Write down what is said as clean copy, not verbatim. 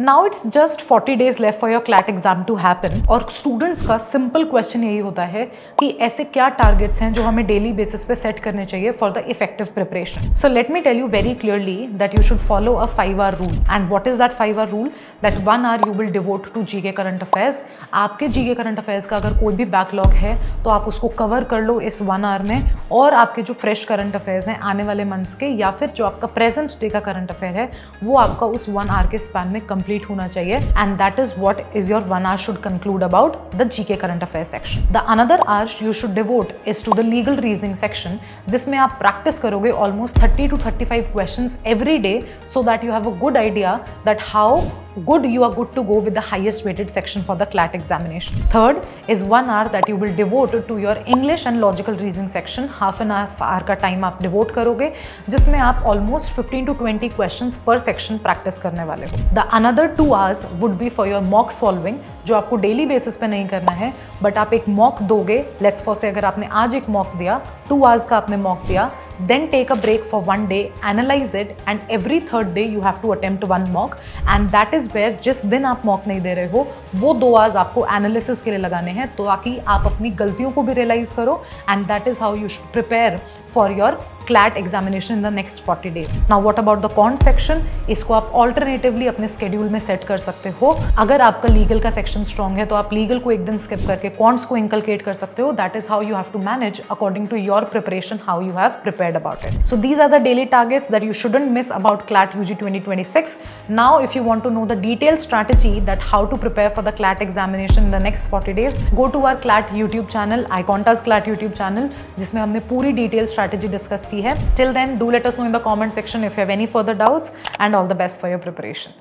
Now it's just 40 days left for your CLAT exam to happen और students का simple question यही होता है कि ऐसे क्या टारगेट्स हैं जो हमें डेली बेसिस पे सेट करने चाहिए for the effective preparation. So let me tell you very clearly that you should follow a 5-hour rule. And what is that 5-hour rule? That 1 hour you will devote to GK current affairs. आपके GK current affairs का अगर कोई भी backlog है तो आप उसको cover कर लो इस 1 hour में, और आपके जो फ्रेश करंट अफेयर्स हैं आने वाले मंथ्स के या फिर जो आपका प्रेजेंट डे का करंट अफेयर है वो आपका उस 1 hour के स्पैन में कंप्लीट होना चाहिए. And that is what is your 1 hour should conclude about the GK current affair section. The another hour you should devote is to the legal reasoning section, जिसमें आप प्रैक्टिस करोगे almost 30 to 35 questions every day, so that you have a good idea that how good you are good to go with the highest weighted section for the CLAT examination. Third is 1 hour that you will devote to your English and logical reasoning section. half an hour का time आप devote करोगे जिसमें आप almost 15 to 20 questions per section practice करने वाले हो. The another 2 hours would be for your mock solving, जो आपको डेली बेसिस पे नहीं करना है, बट आप एक मॉक दोगे. लेट्स फॉर से अगर आपने आज एक मॉक दिया, 2 hours का आपने मॉक दिया, then take a break for 1 day, analyze it, and every third day you have to attempt 1 mock. And that is where जिस दिन आप मॉक नहीं दे रहे हो वो 2 hours आपको एनालिसिस के लिए लगाने हैं, तो ताकि आप अपनी गलतियों को भी रियलाइज करो. And that is how you should prepare for your CLAT examination in the next 40 days. Now what about the quant section? इसको आप alternatively अपने schedule में set कर सकते हो. अगर आपका legal का section strong है तो आप legal को एक दिन skip करके quants को inculcate कर सकते हो. That is how you have to manage according to your preparation, how you have prepared about it. So these are the daily targets that you shouldn't miss about CLAT UG 2026. Now if you want to know the detailed strategy that how to prepare for the CLAT examination in the next 40 days, go to our CLAT YouTube channel, iConta's CLAT YouTube channel, जिसमें हमने पूरी detailed strategy discuss की है. Till then, do let us know in the comment section if you have any further doubts, and all the best for your preparation.